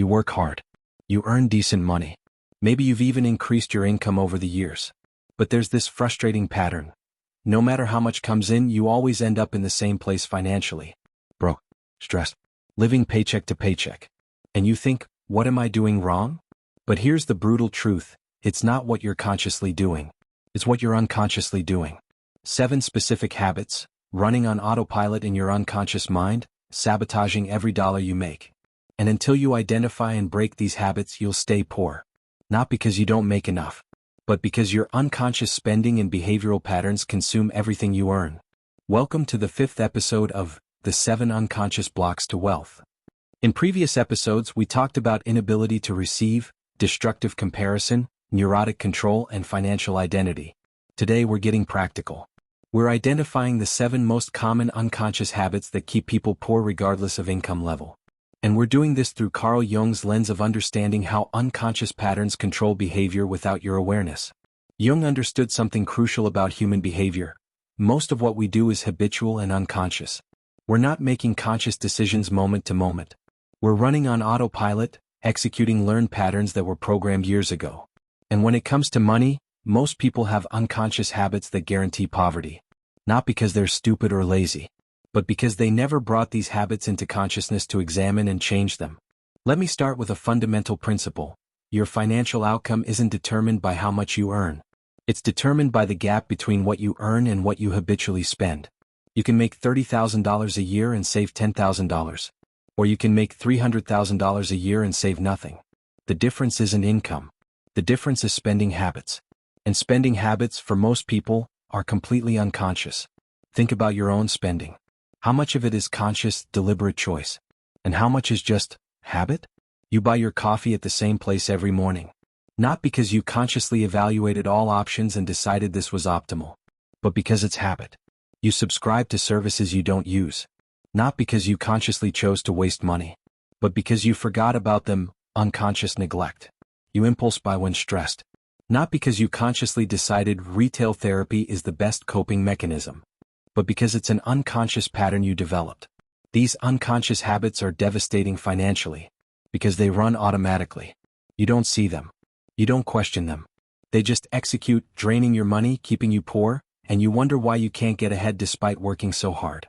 You work hard. You earn decent money. Maybe you've even increased your income over the years. But there's this frustrating pattern. No matter how much comes in, you always end up in the same place financially. Broke, stressed, living paycheck to paycheck. And you think, what am I doing wrong? But here's the brutal truth. It's not what you're consciously doing. It's what you're unconsciously doing. 7 specific habits, running on autopilot in your unconscious mind, sabotaging every dollar you make. And until you identify and break these habits, you'll stay poor. Not because you don't make enough, but because your unconscious spending and behavioral patterns consume everything you earn. Welcome to the 5th episode of The 7 Unconscious Blocks to Wealth. In previous episodes, we talked about inability to receive, destructive comparison, neurotic control, and financial identity. Today we're getting practical. We're identifying the 7 most common unconscious habits that keep people poor regardless of income level. And we're doing this through Carl Jung's lens of understanding how unconscious patterns control behavior without your awareness. Jung understood something crucial about human behavior. Most of what we do is habitual and unconscious. We're not making conscious decisions moment to moment. We're running on autopilot, executing learned patterns that were programmed years ago. And when it comes to money, most people have unconscious habits that guarantee poverty. Not because they're stupid or lazy, but because they never brought these habits into consciousness to examine and change them. Let me start with a fundamental principle. Your financial outcome isn't determined by how much you earn. It's determined by the gap between what you earn and what you habitually spend. You can make $30,000 a year and save $10,000. Or you can make $300,000 a year and save nothing. The difference isn't income. The difference is spending habits. And spending habits, for most people, are completely unconscious. Think about your own spending. How much of it is conscious, deliberate choice? And how much is just habit? You buy your coffee at the same place every morning. Not because you consciously evaluated all options and decided this was optimal, but because it's habit. You subscribe to services you don't use. Not because you consciously chose to waste money, but because you forgot about them, unconscious neglect. You impulse buy when stressed. Not because you consciously decided retail therapy is the best coping mechanism, but because it's an unconscious pattern you developed. These unconscious habits are devastating financially, because they run automatically. You don't see them. You don't question them. They just execute, draining your money, keeping you poor, and you wonder why you can't get ahead despite working so hard.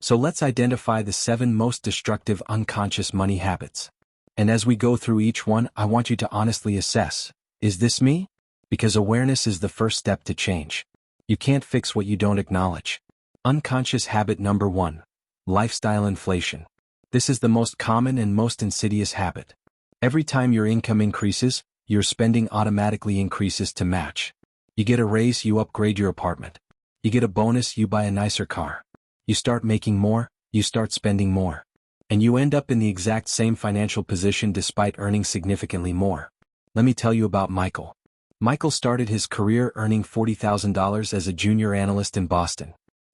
So let's identify the 7 most destructive unconscious money habits. And as we go through each one, I want you to honestly assess, is this me? Because awareness is the first step to change. You can't fix what you don't acknowledge. Unconscious habit number 1. Lifestyle inflation. This is the most common and most insidious habit. Every time your income increases, your spending automatically increases to match. You get a raise, you upgrade your apartment. You get a bonus, you buy a nicer car. You start making more, you start spending more. And you end up in the exact same financial position despite earning significantly more. Let me tell you about Michael. Michael started his career earning $40,000 as a junior analyst in Boston.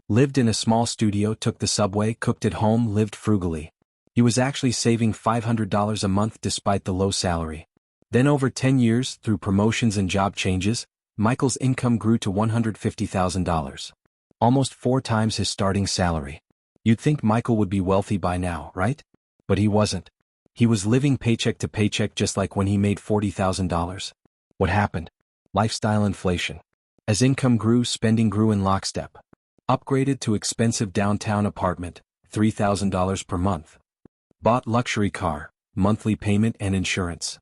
Lived in a small studio, took the subway, cooked at home, lived frugally. He was actually saving $500 a month despite the low salary. Then over 10 years, through promotions and job changes, Michael's income grew to $150,000. Almost 4 times his starting salary. You'd think Michael would be wealthy by now, right? But he wasn't. He was living paycheck to paycheck just like when he made $40,000. What happened? Lifestyle inflation. As income grew, spending grew in lockstep. Upgraded to expensive downtown apartment, $3,000 per month. Bought luxury car, monthly payment and insurance.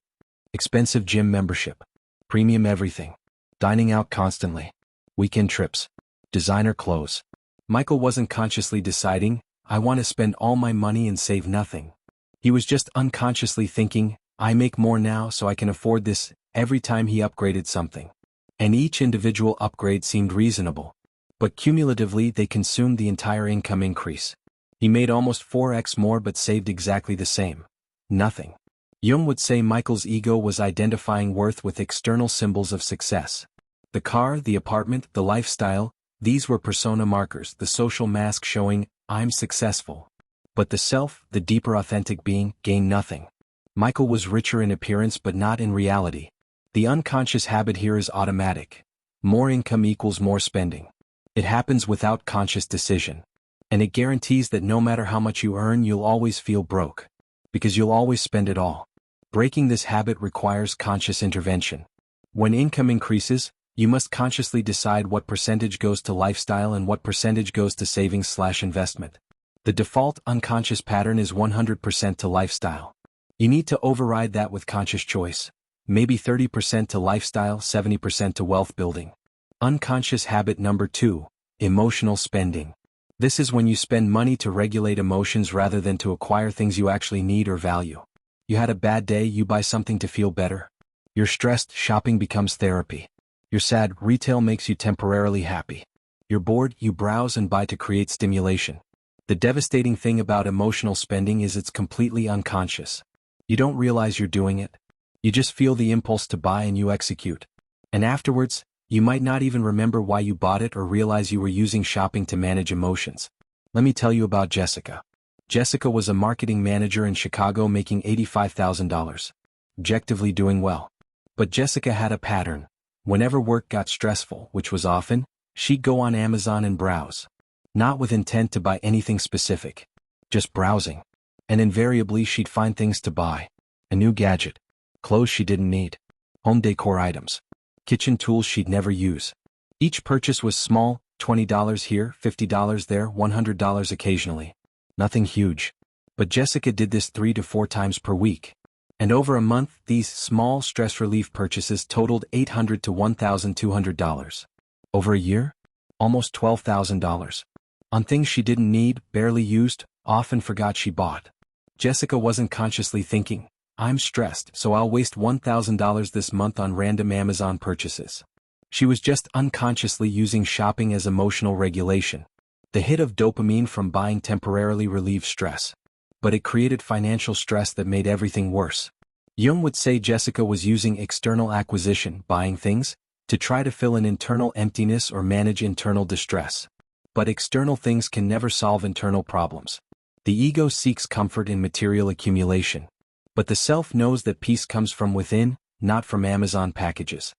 Expensive gym membership. Premium everything. Dining out constantly. Weekend trips. Designer clothes. Michael wasn't consciously deciding, I want to spend all my money and save nothing. He was just unconsciously thinking, I make more now so I can afford this, every time he upgraded something. And each individual upgrade seemed reasonable. But cumulatively they consumed the entire income increase. He made almost 4x more but saved exactly the same. Nothing. Jung would say Michael's ego was identifying worth with external symbols of success. The car, the apartment, the lifestyle, these were persona markers, the social mask showing, I'm successful. But the self, the deeper authentic being, gained nothing. Michael was richer in appearance but not in reality. The unconscious habit here is automatic. More income equals more spending. It happens without conscious decision. And it guarantees that no matter how much you earn, you'll always feel broke. Because you'll always spend it all. Breaking this habit requires conscious intervention. When income increases, you must consciously decide what percentage goes to lifestyle and what percentage goes to savings/investment. The default unconscious pattern is 100% to lifestyle. You need to override that with conscious choice. Maybe 30% to lifestyle, 70% to wealth building. Unconscious habit number 2, emotional spending. This is when you spend money to regulate emotions rather than to acquire things you actually need or value. You had a bad day, you buy something to feel better. You're stressed, shopping becomes therapy. You're sad, retail makes you temporarily happy. You're bored, you browse and buy to create stimulation. The devastating thing about emotional spending is it's completely unconscious. You don't realize you're doing it. You just feel the impulse to buy and you execute. And afterwards, you might not even remember why you bought it or realize you were using shopping to manage emotions. Let me tell you about Jessica. Jessica was a marketing manager in Chicago making $85,000. Objectively doing well. But Jessica had a pattern. Whenever work got stressful, which was often, she'd go on Amazon and browse. Not with intent to buy anything specific. Just browsing. And invariably she'd find things to buy. A new gadget. Clothes she didn't need. Home decor items. Kitchen tools she'd never use. Each purchase was small, $20 here, $50 there, $100 occasionally. Nothing huge. But Jessica did this 3 to 4 times per week. And over a month, these small stress relief purchases totaled $800 to $1,200. Over a year? Almost $12,000. On things she didn't need, barely used, often forgot she bought. Jessica wasn't consciously thinking, I'm stressed, so I'll waste $1,000 this month on random Amazon purchases. She was just unconsciously using shopping as emotional regulation. The hit of dopamine from buying temporarily relieved stress. But it created financial stress that made everything worse. Jung would say Jessica was using external acquisition, buying things, to try to fill an internal emptiness or manage internal distress. But external things can never solve internal problems. The ego seeks comfort in material accumulation. But the self knows that peace comes from within, not from Amazon packages.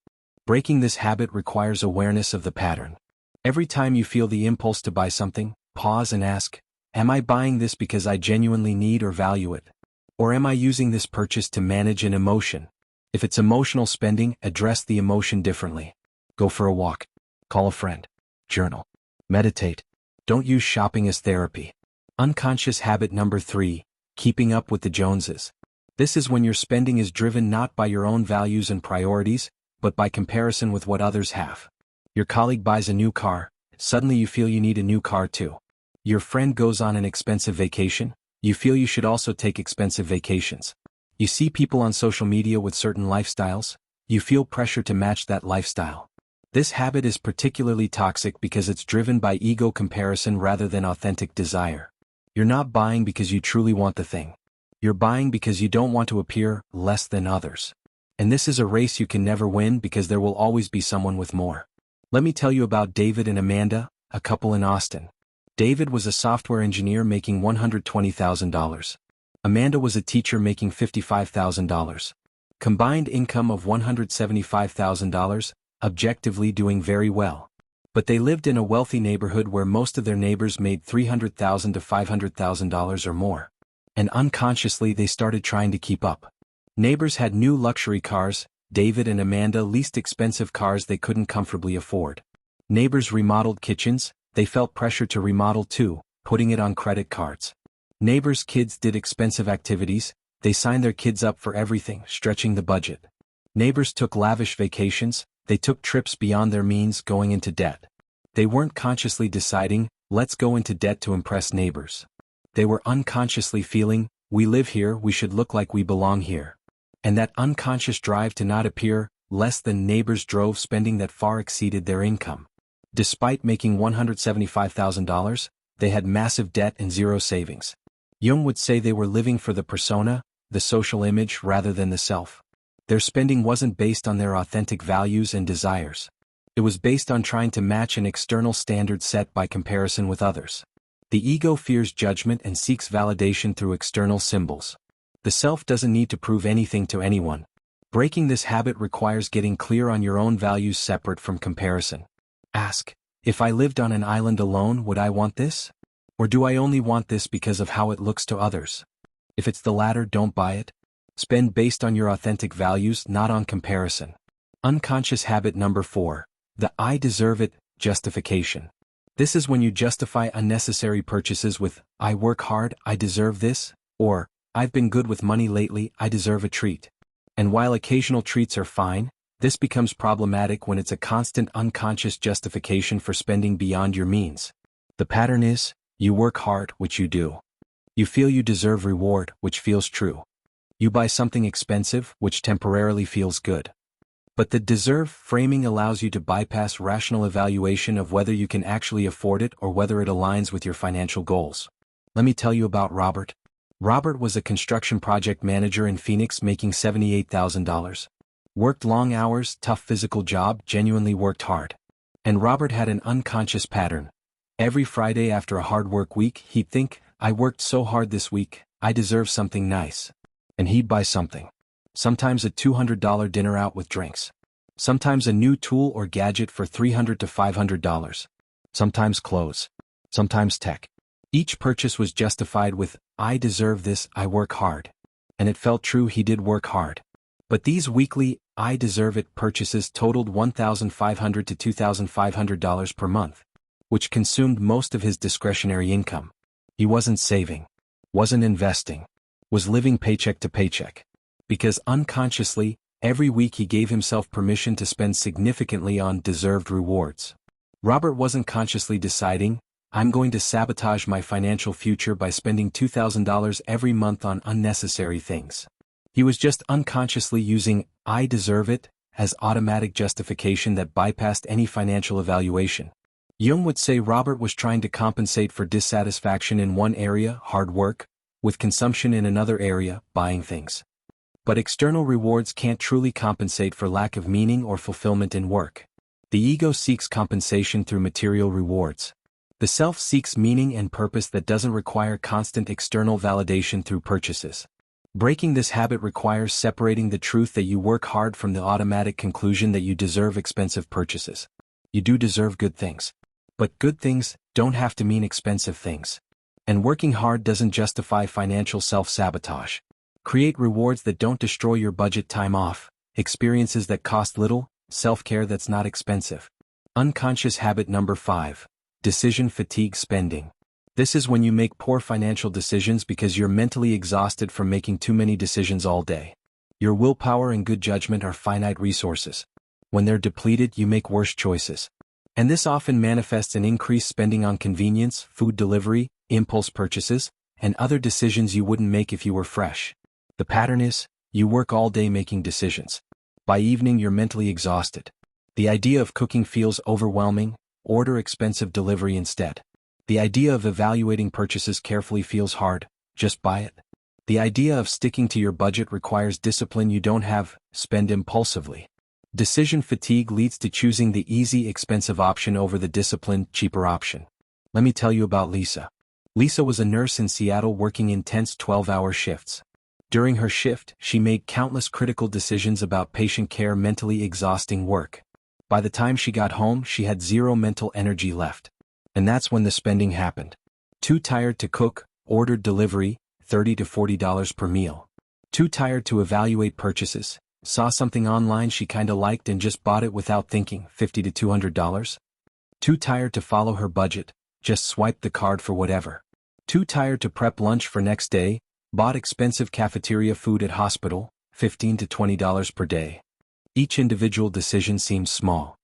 Breaking this habit requires awareness of the pattern. Every time you feel the impulse to buy something, pause and ask, am I buying this because I genuinely need or value it? Or am I using this purchase to manage an emotion? If it's emotional spending, address the emotion differently. Go for a walk. Call a friend. Journal. Meditate. Don't use shopping as therapy. Unconscious habit number 3, keeping up with the Joneses. This is when your spending is driven not by your own values and priorities, but by comparison with what others have. Your colleague buys a new car, suddenly you feel you need a new car too. Your friend goes on an expensive vacation, you feel you should also take expensive vacations. You see people on social media with certain lifestyles, you feel pressure to match that lifestyle. This habit is particularly toxic because it's driven by ego comparison rather than authentic desire. You're not buying because you truly want the thing. You're buying because you don't want to appear less than others. And this is a race you can never win because there will always be someone with more. Let me tell you about David and Amanda, a couple in Austin. David was a software engineer making $120,000. Amanda was a teacher making $55,000. Combined income of $175,000, objectively doing very well. But they lived in a wealthy neighborhood where most of their neighbors made $300,000 to $500,000 or more. And unconsciously they started trying to keep up. Neighbors had new luxury cars, David and Amanda leased expensive cars they couldn't comfortably afford. Neighbors remodeled kitchens, they felt pressure to remodel too, putting it on credit cards. Neighbors' kids did expensive activities, they signed their kids up for everything, stretching the budget. Neighbors took lavish vacations, they took trips beyond their means, going into debt. They weren't consciously deciding, let's go into debt to impress neighbors. They were unconsciously feeling, we live here, we should look like we belong here. And that unconscious drive to not appear less than neighbors drove spending that far exceeded their income. Despite making $175,000, they had massive debt and zero savings. Jung would say they were living for the persona, the social image rather than the self. Their spending wasn't based on their authentic values and desires. It was based on trying to match an external standard set by comparison with others. The ego fears judgment and seeks validation through external symbols. The self doesn't need to prove anything to anyone. Breaking this habit requires getting clear on your own values separate from comparison. Ask, if I lived on an island alone, would I want this? Or do I only want this because of how it looks to others? If it's the latter, don't buy it. Spend based on your authentic values, not on comparison. Unconscious habit number 4. The "I deserve it" justification. This is when you justify unnecessary purchases with, "I work hard, I deserve this," or, "I've been good with money lately, I deserve a treat." And while occasional treats are fine, this becomes problematic when it's a constant unconscious justification for spending beyond your means. The pattern is, you work hard, which you do. You feel you deserve reward, which feels true. You buy something expensive, which temporarily feels good. But the deserve framing allows you to bypass rational evaluation of whether you can actually afford it or whether it aligns with your financial goals. Let me tell you about Robert. Robert was a construction project manager in Phoenix making $78,000. Worked long hours, tough physical job, genuinely worked hard. And Robert had an unconscious pattern. Every Friday after a hard work week, he'd think, "I worked so hard this week, I deserve something nice." And he'd buy something. Sometimes a $200 dinner out with drinks. Sometimes a new tool or gadget for $300 to $500. Sometimes clothes. Sometimes tech. Each purchase was justified with, "I deserve this, I work hard." And it felt true, he did work hard. But these weekly, "I deserve it" purchases totaled $1,500 to $2,500 per month, which consumed most of his discretionary income. He wasn't saving. Wasn't investing. Was living paycheck to paycheck. Because unconsciously, every week he gave himself permission to spend significantly on deserved rewards. Robert wasn't consciously deciding, "I'm going to sabotage my financial future by spending $2,000 every month on unnecessary things." He was just unconsciously using, "I deserve it," as automatic justification that bypassed any financial evaluation. Jung would say Robert was trying to compensate for dissatisfaction in one area, hard work, with consumption in another area, buying things. But external rewards can't truly compensate for lack of meaning or fulfillment in work. The ego seeks compensation through material rewards. The self seeks meaning and purpose that doesn't require constant external validation through purchases. Breaking this habit requires separating the truth that you work hard from the automatic conclusion that you deserve expensive purchases. You do deserve good things. But good things don't have to mean expensive things. And working hard doesn't justify financial self-sabotage. Create rewards that don't destroy your budget: time off, experiences that cost little, self-care that's not expensive. Unconscious habit number 5. Decision fatigue spending. This is when you make poor financial decisions because you're mentally exhausted from making too many decisions all day. Your willpower and good judgment are finite resources. When they're depleted, you make worse choices. And this often manifests in increased spending on convenience, food delivery, impulse purchases, and other decisions you wouldn't make if you were fresh. The pattern is, you work all day making decisions. By evening you're mentally exhausted. The idea of cooking feels overwhelming, order expensive delivery instead. The idea of evaluating purchases carefully feels hard, just buy it. The idea of sticking to your budget requires discipline you don't have, spend impulsively. Decision fatigue leads to choosing the easy, expensive option over the disciplined, cheaper option. Let me tell you about Lisa. Lisa was a nurse in Seattle working intense 12-hour shifts. During her shift, she made countless critical decisions about patient care, mentally exhausting work. By the time she got home, she had zero mental energy left. And that's when the spending happened. Too tired to cook, ordered delivery, $30 to $40 per meal. Too tired to evaluate purchases, saw something online she kinda liked and just bought it without thinking, $50 to $200. Too tired to follow her budget, just swiped the card for whatever. Too tired to prep lunch for next day, bought expensive cafeteria food at hospital, $15 to $20 per day. Each individual decision seems small.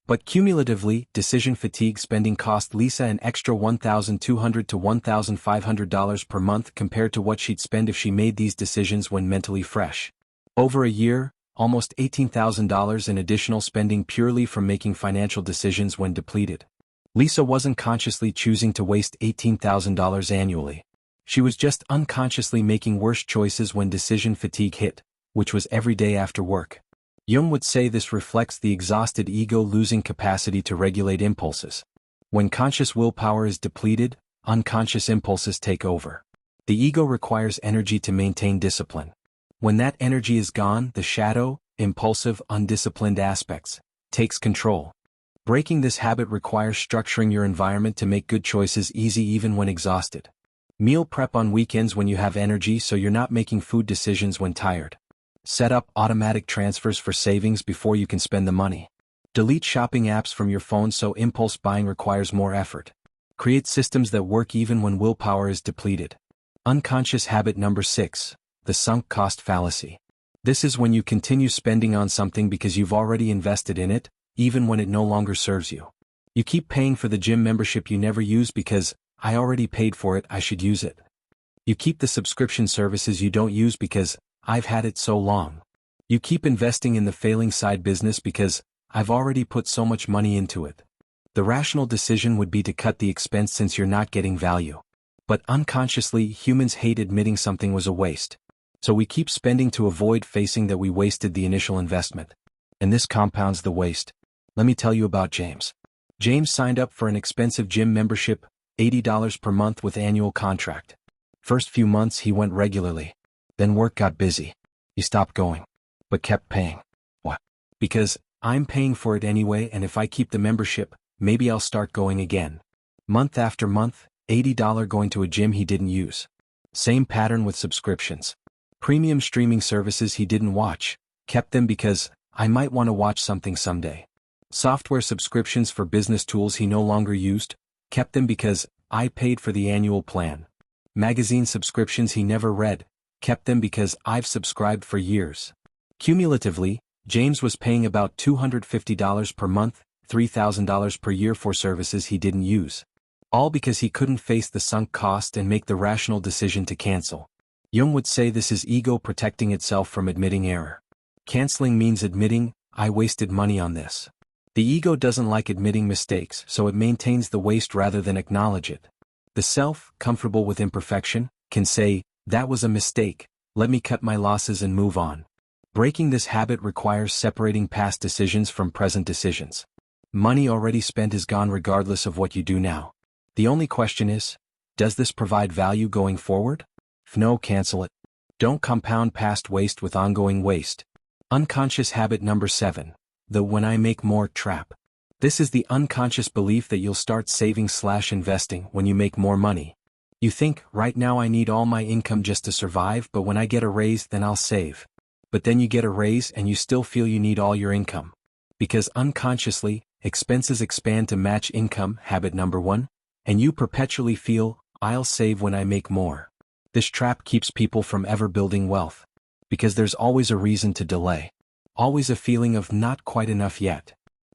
But cumulatively, decision fatigue spending cost Lisa an extra $1,200 to $1,500 per month compared to what she'd spend if she made these decisions when mentally fresh. Over a year, almost $18,000 in additional spending purely from making financial decisions when depleted. Lisa wasn't consciously choosing to waste $18,000 annually. She was just unconsciously making worse choices when decision fatigue hit, which was every day after work. Jung would say this reflects the exhausted ego losing capacity to regulate impulses. When conscious willpower is depleted, unconscious impulses take over. The ego requires energy to maintain discipline. When that energy is gone, the shadow, impulsive, undisciplined aspects takes control. Breaking this habit requires structuring your environment to make good choices easy even when exhausted. Meal prep on weekends when you have energy so you're not making food decisions when tired. Set up automatic transfers for savings before you can spend the money. Delete shopping apps from your phone so impulse buying requires more effort. Create systems that work even when willpower is depleted. Unconscious habit number 6, the sunk cost fallacy. This is when you continue spending on something because you've already invested in it, even when it no longer serves you. You keep paying for the gym membership you never use because, I already paid for it, I should use it. You keep the subscription services you don't use because, I've had it so long. You keep investing in the failing side business because, I've already put so much money into it. The rational decision would be to cut the expense since you're not getting value. But unconsciously, humans hate admitting something was a waste. So we keep spending to avoid facing that we wasted the initial investment. And this compounds the waste. Let me tell you about James. James signed up for an expensive gym membership, $80 per month with annual contract. First few months he went regularly. Then work got busy. He stopped going. But kept paying. What? Because, I'm paying for it anyway, and if I keep the membership, maybe I'll start going again. Month after month, $80 going to a gym he didn't use. Same pattern with subscriptions. Premium streaming services he didn't watch, kept them because, I might want to watch something someday. Software subscriptions for business tools he no longer used, kept them because, I paid for the annual plan. Magazine subscriptions he never read, kept them because I've subscribed for years. Cumulatively, James was paying about $250 per month, $3,000 per year for services he didn't use. All because he couldn't face the sunk cost and make the rational decision to cancel. Jung would say this is ego protecting itself from admitting error. Canceling means admitting, I wasted money on this. The ego doesn't like admitting mistakes, so it maintains the waste rather than acknowledge it. The self, comfortable with imperfection, can say, that was a mistake, let me cut my losses and move on. Breaking this habit requires separating past decisions from present decisions. Money already spent is gone regardless of what you do now. The only question is, does this provide value going forward? If no, cancel it. Don't compound past waste with ongoing waste. Unconscious habit number 7, the when I make more trap. This is the unconscious belief that you'll start saving/investing when you make more money. You think, right now I need all my income just to survive, but when I get a raise then I'll save. But then you get a raise and you still feel you need all your income. Because unconsciously, expenses expand to match income, habit number 1, and you perpetually feel, I'll save when I make more. This trap keeps people from ever building wealth. Because there's always a reason to delay. Always a feeling of not quite enough yet.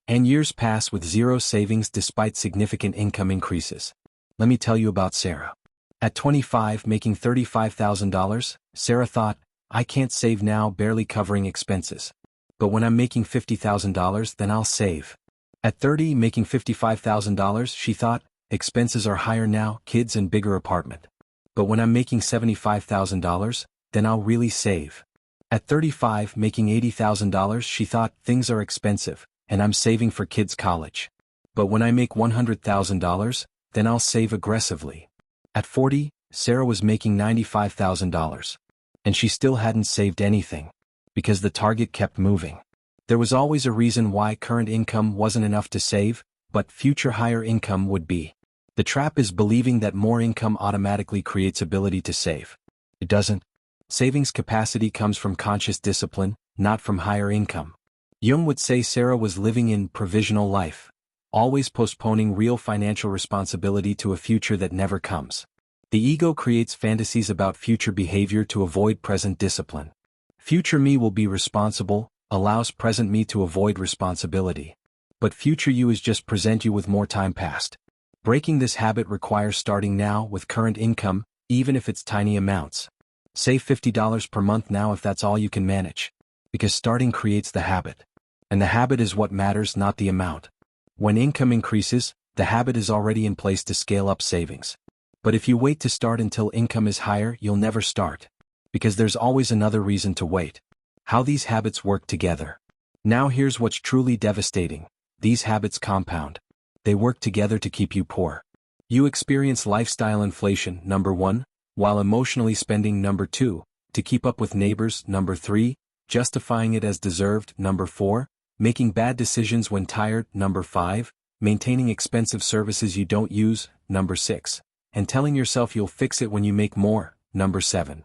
And years pass with zero savings despite significant income increases. Let me tell you about Sarah. At 25, making $35,000, Sarah thought, I can't save now, barely covering expenses. But when I'm making $50,000, then I'll save. At 30, making $55,000, she thought, expenses are higher now, kids and bigger apartment. But when I'm making $75,000, then I'll really save. At 35, making $80,000, she thought, things are expensive, and I'm saving for kids' college. But when I make $100,000, then I'll save aggressively. At 40, Sarah was making $95,000. And she still hadn't saved anything. Because the target kept moving. There was always a reason why current income wasn't enough to save, but future higher income would be. The trap is believing that more income automatically creates ability to save. It doesn't. Savings capacity comes from conscious discipline, not from higher income. Jung would say Sarah was living in provisional life, always postponing real financial responsibility to a future that never comes. The ego creates fantasies about future behavior to avoid present discipline. Future me will be responsible, allows present me to avoid responsibility. But future you is just present you with more time past. Breaking this habit requires starting now with current income, even if it's tiny amounts. Save $50 per month now if that's all you can manage. Because starting creates the habit. And the habit is what matters, not the amount. When income increases, the habit is already in place to scale up savings. But if you wait to start until income is higher, you'll never start. Because there's always another reason to wait. How these habits work together. Now here's what's truly devastating. These habits compound. They work together to keep you poor. You experience lifestyle inflation, number 1, while emotionally spending, number 2, to keep up with neighbors, number 3, justifying it as deserved, number 4, making bad decisions when tired, number 5, maintaining expensive services you don't use, number 6, and telling yourself you'll fix it when you make more. Number 7.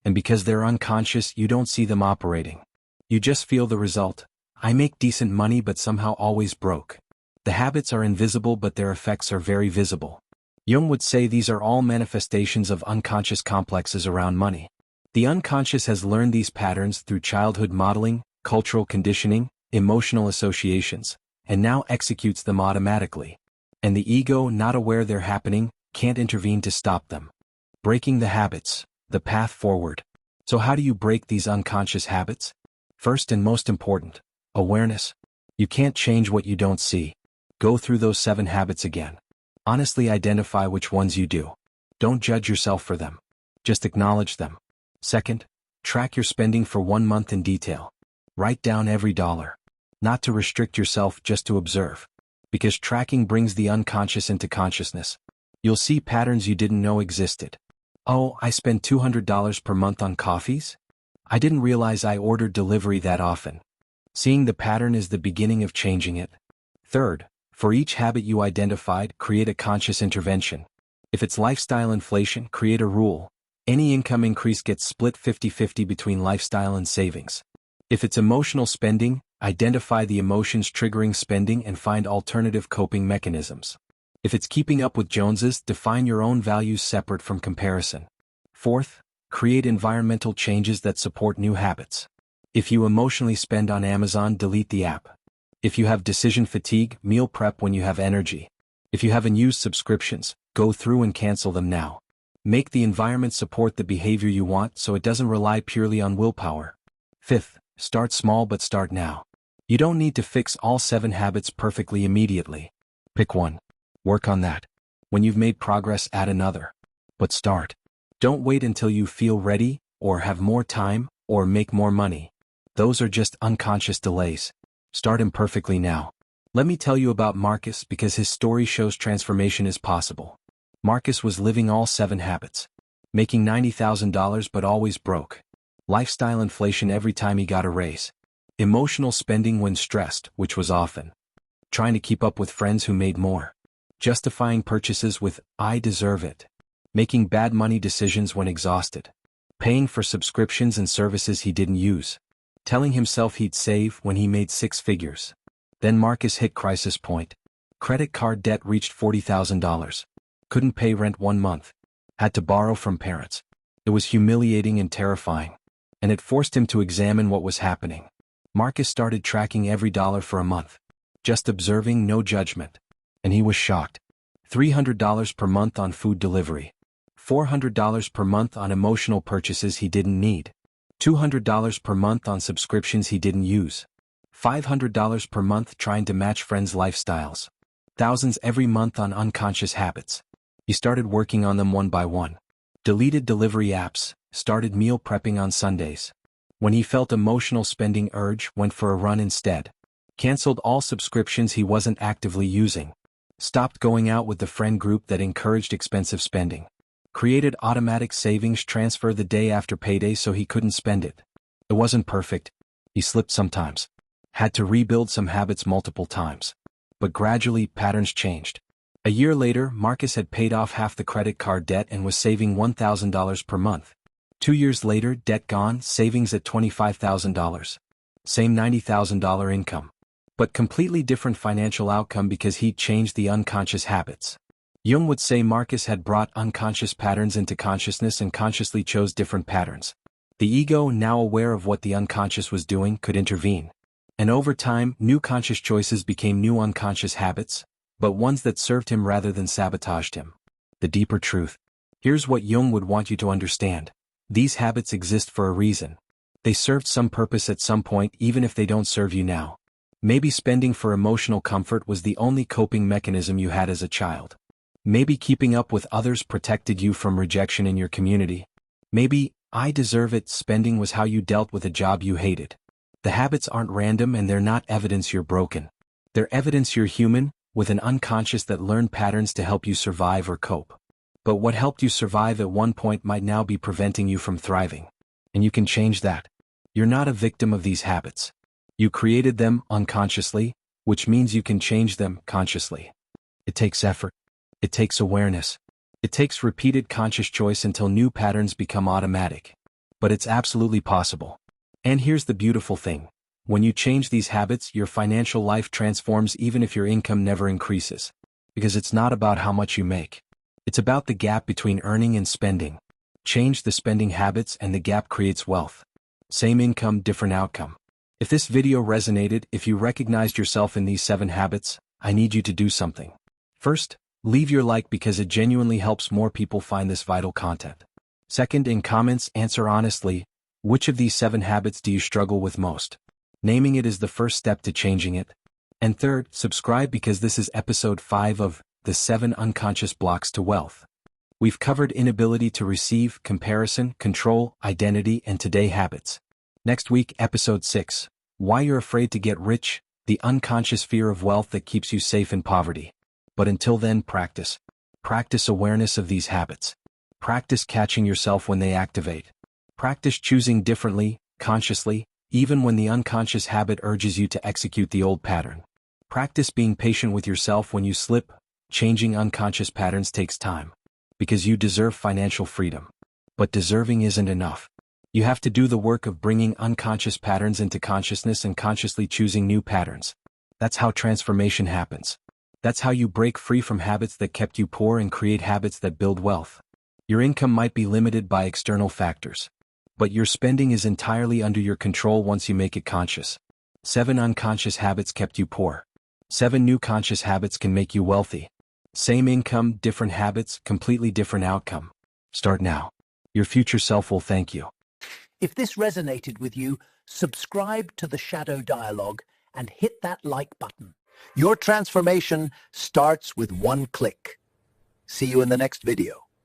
And because they're unconscious, you don't see them operating. You just feel the result. I make decent money but somehow always broke. The habits are invisible but their effects are very visible. Jung would say these are all manifestations of unconscious complexes around money. The unconscious has learned these patterns through childhood modeling, cultural conditioning, emotional associations, and now executes them automatically. And the ego, not aware they're happening, can't intervene to stop them. Breaking the habits, the path forward. So how do you break these unconscious habits? First and most important, awareness. You can't change what you don't see. Go through those 7 habits again. Honestly identify which ones you do. Don't judge yourself for them. Just acknowledge them. Second, track your spending for 1 month in detail. Write down every dollar. Not to restrict yourself, just to observe. Because tracking brings the unconscious into consciousness. You'll see patterns you didn't know existed. Oh, I spend $200 per month on coffees? I didn't realize I ordered delivery that often. Seeing the pattern is the beginning of changing it. Third, for each habit you identified, create a conscious intervention. If it's lifestyle inflation, create a rule. Any income increase gets split 50-50 between lifestyle and savings. If it's emotional spending, identify the emotions triggering spending and find alternative coping mechanisms. If it's keeping up with Joneses, define your own values separate from comparison. Fourth, create environmental changes that support new habits. If you emotionally spend on Amazon, delete the app. If you have decision fatigue, meal prep when you have energy. If you have unused subscriptions, go through and cancel them now. Make the environment support the behavior you want so it doesn't rely purely on willpower. Fifth, start small but start now. You don't need to fix all 7 habits perfectly immediately. Pick one. Work on that. When you've made progress, add another. But start. Don't wait until you feel ready, or have more time, or make more money. Those are just unconscious delays. Start imperfectly now. Let me tell you about Marcus because his story shows transformation is possible. Marcus was living all 7 habits. Making $90,000 but always broke. Lifestyle inflation every time he got a raise. Emotional spending when stressed, which was often. Trying to keep up with friends who made more. Justifying purchases with, I deserve it. Making bad money decisions when exhausted. Paying for subscriptions and services he didn't use. Telling himself he'd save when he made 6 figures. Then Marcus hit crisis point. Credit card debt reached $40,000. Couldn't pay rent 1 month. Had to borrow from parents. It was humiliating and terrifying. And it forced him to examine what was happening. Marcus started tracking every dollar for a month. Just observing, no judgment. And he was shocked. $300 per month on food delivery. $400 per month on emotional purchases he didn't need. $200 per month on subscriptions he didn't use. $500 per month trying to match friends' lifestyles. Thousands every month on unconscious habits. He started working on them one by one. Deleted delivery apps, started meal prepping on Sundays. When he felt emotional spending urge, went for a run instead. Cancelled all subscriptions he wasn't actively using. Stopped going out with the friend group that encouraged expensive spending. Created automatic savings transfer the day after payday so he couldn't spend it. It wasn't perfect. He slipped sometimes. Had to rebuild some habits multiple times. But gradually, patterns changed. A year later, Marcus had paid off half the credit card debt and was saving $1,000 per month. 2 years later, debt gone, savings at $25,000. Same $90,000 income. But completely different financial outcome because he'd changed the unconscious habits. Jung would say Marcus had brought unconscious patterns into consciousness and consciously chose different patterns. The ego, now aware of what the unconscious was doing, could intervene. And over time, new conscious choices became new unconscious habits, but ones that served him rather than sabotaged him. The deeper truth. Here's what Jung would want you to understand. These habits exist for a reason. They served some purpose at some point even if they don't serve you now. Maybe spending for emotional comfort was the only coping mechanism you had as a child. Maybe keeping up with others protected you from rejection in your community. Maybe, I deserve it spending was how you dealt with a job you hated. The habits aren't random and they're not evidence you're broken. They're evidence you're human, with an unconscious that learned patterns to help you survive or cope. But what helped you survive at one point might now be preventing you from thriving. And you can change that. You're not a victim of these habits. You created them unconsciously, which means you can change them consciously. It takes effort. It takes awareness. It takes repeated conscious choice until new patterns become automatic. But it's absolutely possible. And here's the beautiful thing. When you change these habits, your financial life transforms even if your income never increases. Because it's not about how much you make. It's about the gap between earning and spending. Change the spending habits and the gap creates wealth. Same income, different outcome. If this video resonated, if you recognized yourself in these 7 habits, I need you to do something. First, leave your like because it genuinely helps more people find this vital content. Second, in comments, answer honestly, which of these 7 habits do you struggle with most? Naming it is the first step to changing it. And third, subscribe because this is episode 5 of The 7 Unconscious Blocks to Wealth. We've covered inability to receive, comparison, control, identity, and today habits. Next week, episode 6, Why You're Afraid to Get Rich, the unconscious fear of wealth that keeps you safe in poverty. But until then, practice. Practice awareness of these habits. Practice catching yourself when they activate. Practice choosing differently, consciously, even when the unconscious habit urges you to execute the old pattern. Practice being patient with yourself when you slip. Changing unconscious patterns takes time. Because you deserve financial freedom. But deserving isn't enough. You have to do the work of bringing unconscious patterns into consciousness and consciously choosing new patterns. That's how transformation happens. That's how you break free from habits that kept you poor and create habits that build wealth. Your income might be limited by external factors. But your spending is entirely under your control once you make it conscious. 7 unconscious habits kept you poor. 7 new conscious habits can make you wealthy. Same income, different habits, completely different outcome. Start now. Your future self will thank you. If this resonated with you, subscribe to the Shadow Dialogue and hit that like button. Your transformation starts with one click. See you in the next video.